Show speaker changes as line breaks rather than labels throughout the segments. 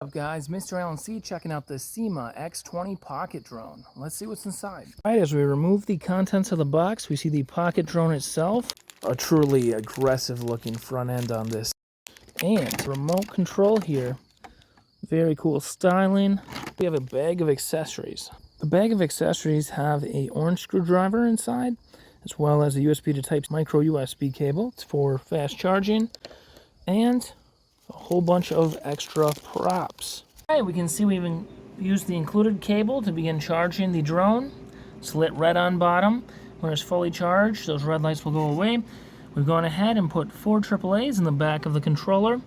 What's up guys, MrAlanC checking out the SYMA X20 pocket drone. Let's see what's inside. Alright, as we remove the contents of the box, we see the pocket drone itself. A truly aggressive looking front end on this. And remote control here. Very cool styling. We have a bag of accessories. The bag of accessories have a orange screwdriver inside, as well as a USB to Type micro USB cable. It's for fast charging. And a whole bunch of extra props. Alright, we can see we even used the included cable to begin charging the drone. It's lit red on bottom. When it's fully charged, those red lights will go away. We've gone ahead and put 4 AAAs in the back of the controller.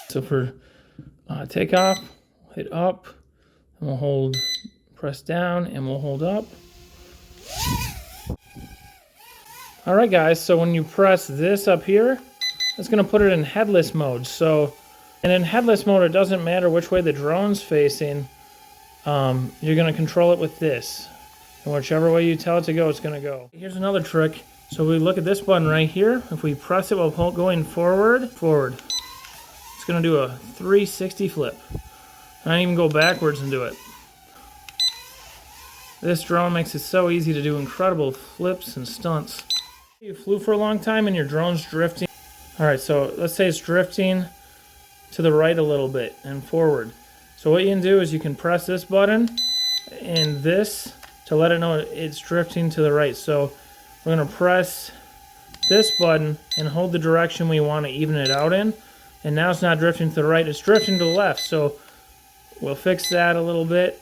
So for takeoff, hit up, and we'll hold, press down, and we'll hold up. All right, guys, so when you press this up here, it's gonna put it in headless mode. So, and in headless mode, it doesn't matter which way the drone's facing. You're gonna control it with this. And whichever way you tell it to go, it's gonna go. Here's another trick. So we look at this button right here. If we press it while going forward. It's going to do a 360 flip. I don't even go backwards and do it. This drone makes it so easy to do incredible flips and stunts. You flew for a long time and your drone's drifting. Alright, so let's say it's drifting to the right a little bit and forward. So what you can do is you can press this button and this to let it know it's drifting to the right. So we're going to press this button and hold the direction we want to even it out in. And now it's not drifting to the right, it's drifting to the left. So we'll fix that a little bit,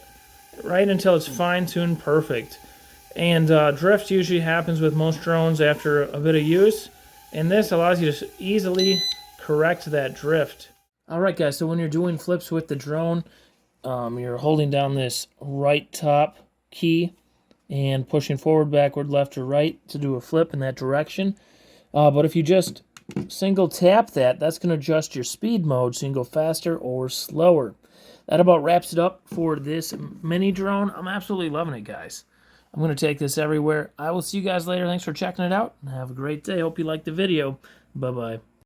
right until it's fine-tuned perfect. And drift usually happens with most drones after a bit of use. And this allows you to easily correct that drift. Alright guys, so when you're doing flips with the drone, you're holding down this right top key and pushing forward, backward, left, or right to do a flip in that direction. But if you just single tap that's going to adjust your speed mode so you can go faster or slower. That about wraps it up for this mini drone. I'm absolutely loving it, guys. I'm going to take this everywhere. I will see you guys later. Thanks for checking it out. Have a great day. Hope you liked the video. Bye-bye.